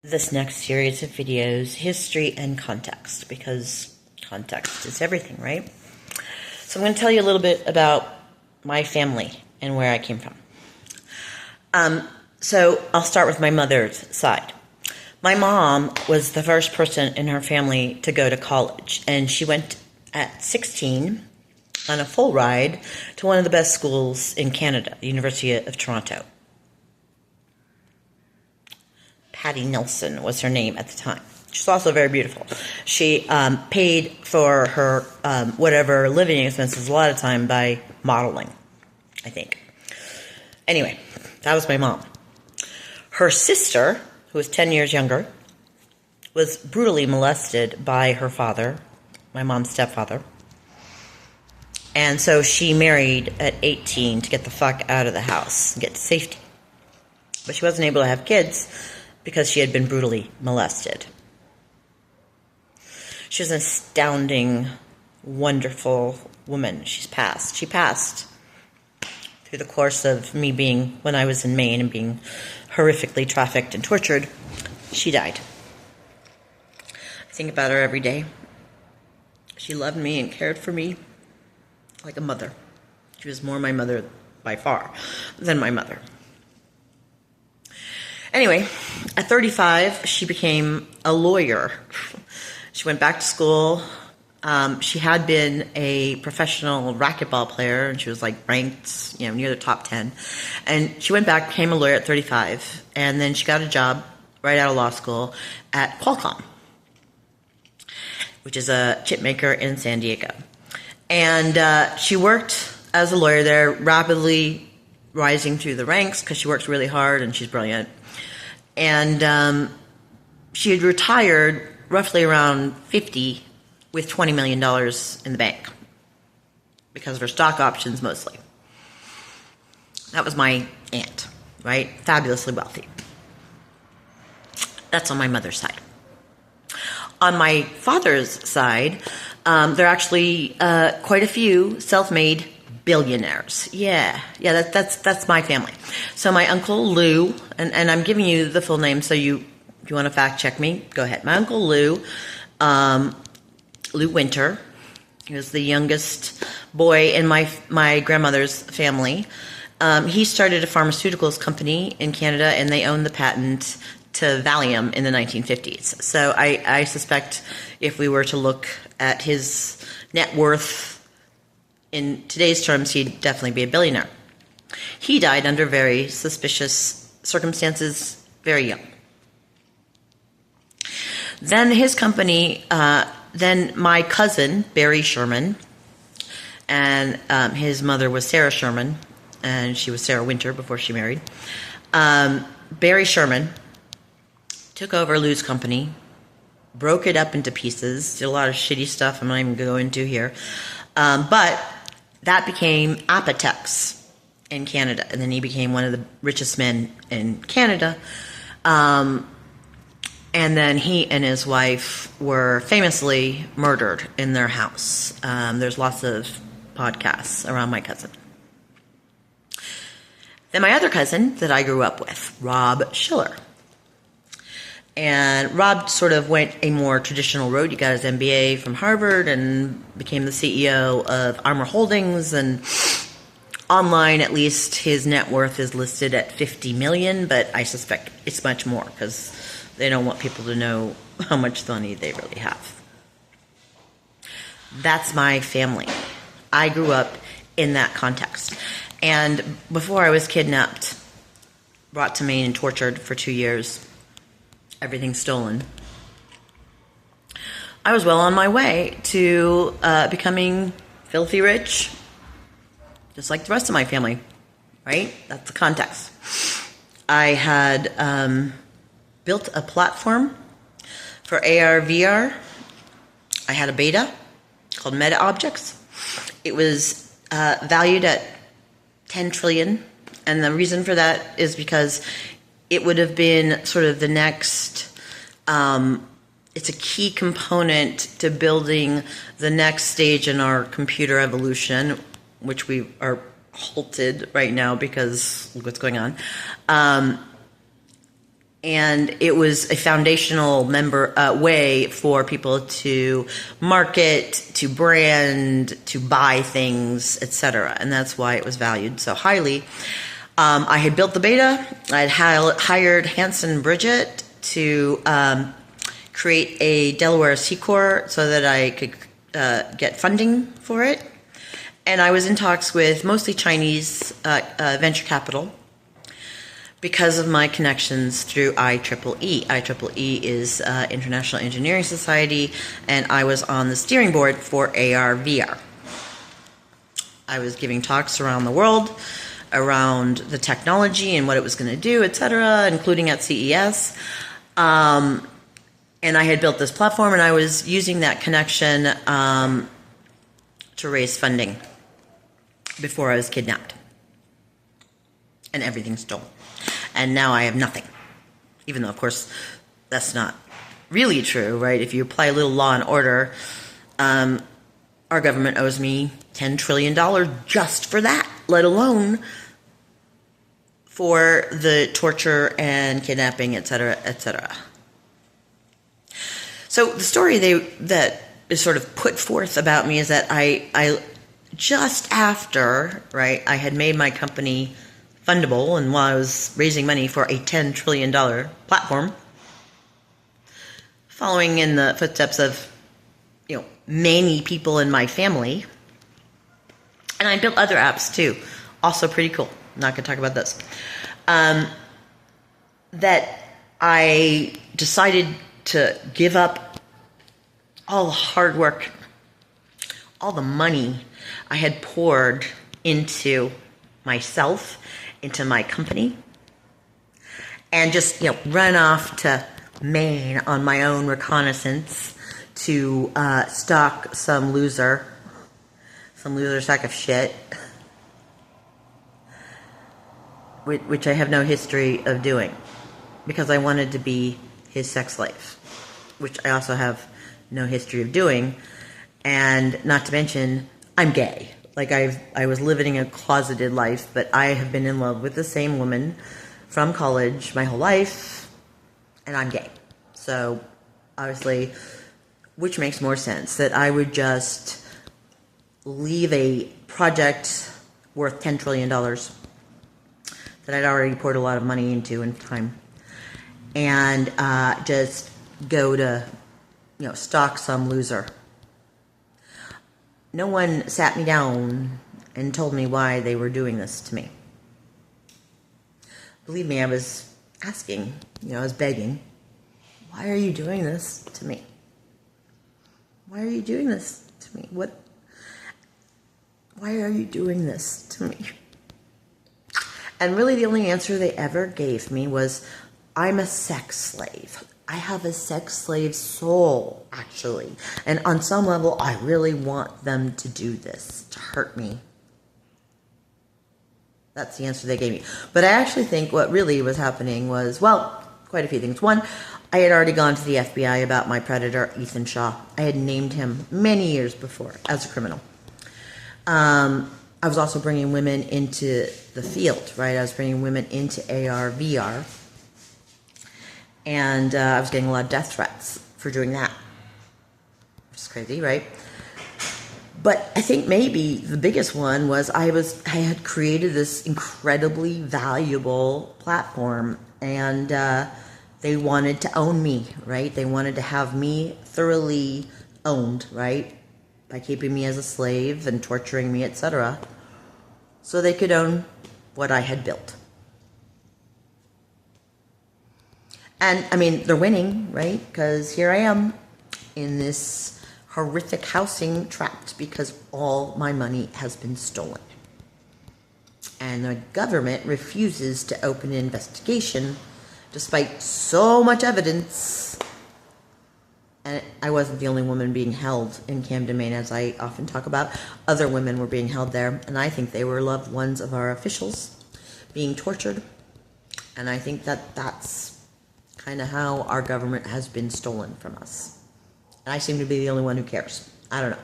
this next series of videos, history and context, because context is everything, right? So I'm going to tell you a little bit about my family and where I came from. So I'll start with my mother's side. My mom was the first person in her family to go to college, and she went at 16 on a full ride to one of the best schools in Canada, the University of Toronto. Patty Nelson was her name at the time. She's also very beautiful. She paid for her whatever living expenses a lot of time by modeling, I think. Anyway, that was my mom. Her sister, who was 10 years younger, was brutally molested by her father, my mom's stepfather. And so she married at 18 to get the fuck out of the house and get to safety. But she wasn't able to have kids because she had been brutally molested. She was an astounding, wonderful woman. She passed through the course of me being, when I was in Maine and being horrifically trafficked and tortured. She died. I think about her every day. She loved me and cared for me like a mother. She was more my mother by far than my mother. Anyway, at 35, she became a lawyer. She went back to school. She had been a professional racquetball player, and she was like ranked, near the top 10. And she went back, became a lawyer at 35, and then she got a job right out of law school at Qualcomm, which is a chip maker in San Diego. And she worked as a lawyer there, rapidly rising through the ranks because she works really hard and she's brilliant. And she had retired roughly around 50 with $20 million in the bank because of her stock options mostly. That was my aunt, right? Fabulously wealthy. That's on my mother's side. On my father's side, there are actually quite a few self-made billionaires. Yeah, that's my family. So my uncle Lou, and I'm giving you the full name, so if you want to fact check me, go ahead. My uncle Lou, Lou Winter, he was the youngest boy in my grandmother's family. He started a pharmaceuticals company in Canada, and they owned the patent to Valium in the 1950s. So I suspect if we were to look at his net worth in today's terms, he'd definitely be a billionaire. He died under very suspicious circumstances, very young. Then his company, then my cousin, Barry Sherman, and his mother was Sarah Sherman, and she was Sarah Winter before she married. Barry Sherman took over Lou's company, broke it up into pieces, did a lot of shitty stuff I'm not even going to go into here. But that became Apotex in Canada, and then he became one of the richest men in Canada. And then he and his wife were famously murdered in their house. There's lots of podcasts around my cousin. Then my other cousin that I grew up with, Rob Schiller. And Rob sort of went a more traditional road. He got his MBA from Harvard and became the CEO of Armour Holdings. And online, at least, his net worth is listed at $50 million, but I suspect it's much more because they don't want people to know how much money they really have. That's my family. I grew up in that context. And before I was kidnapped, brought to Maine and tortured for 2 years, everything stolen, I was well on my way to becoming filthy rich, just like the rest of my family, right? That's the context. I had built a platform for AR, VR. I had a beta called Meta Objects. It was valued at 10 trillion. And the reason for that is because it would have been sort of the next, it's a key component to building the next stage in our computer evolution, which we are halted right now because look what's going on. And it was a foundational way for people to market, to brand, to buy things, etc. And that's why it was valued so highly. I had built the beta. I'd hired Hanson Bridget to create a Delaware C Corp so that I could get funding for it. And I was in talks with mostly Chinese venture capital because of my connections through IEEE. IEEE is International Engineering Society, and I was on the steering board for AR/VR. I was giving talks around the world around the technology and what it was going to do, etc., including at CES. And I had built this platform, and I was using that connection to raise funding before I was kidnapped and everything stolen. And now I have nothing. Even though, of course, that's not really true, right? If you apply a little law and order, our government owes me $10 trillion just for that, let alone for the torture and kidnapping, etc., etc. So the story that is sort of put forth about me is that I just after, right, I had made my company fundable, and while I was raising money for a $10 trillion platform, following in the footsteps of, many people in my family, and I built other apps too, also pretty cool. Not going to talk about those. That I decided to give up all the hard work, all the money I had poured into myself, into my company, and just run off to Maine on my own reconnaissance to stalk some loser sack of shit, which I have no history of doing, because I wanted to be his sex slave, which I also have no history of doing, and not to mention I'm gay. Like I was living a closeted life, but I have been in love with the same woman from college my whole life, and I'm gay. So obviously, which makes more sense, that I would just leave a project worth $10 trillion that I'd already poured a lot of money into and time, and just go to, stalk some loser. No one sat me down and told me why they were doing this to me. Believe me, I was asking, I was begging, why are you doing this to me? Why are you doing this to me? Why are you doing this to me? And really the only answer they ever gave me was, I'm a sex slave. I have a sex slave soul, actually. And on some level, I really want them to do this, to hurt me. That's the answer they gave me. But I actually think what really was happening was, quite a few things. One, I had already gone to the FBI about my predator, Ethan Shaw. I had named him many years before as a criminal. I was also bringing women into the field, right? I was bringing women into AR, VR. And I was getting a lot of death threats for doing that. Which is crazy, right? But I think maybe the biggest one was I had created this incredibly valuable platform, and they wanted to own me, right? They wanted to have me thoroughly owned, right? By keeping me as a slave and torturing me, etc. So they could own what I had built. And, they're winning, right? Because here I am in this horrific housing, trapped because all my money has been stolen. And the government refuses to open an investigation despite so much evidence. And I wasn't the only woman being held in Camden, Maine, as I often talk about. Other women were being held there, and I think they were loved ones of our officials being tortured. And I think that's kind of how our government has been stolen from us. And I seem to be the only one who cares. I don't know.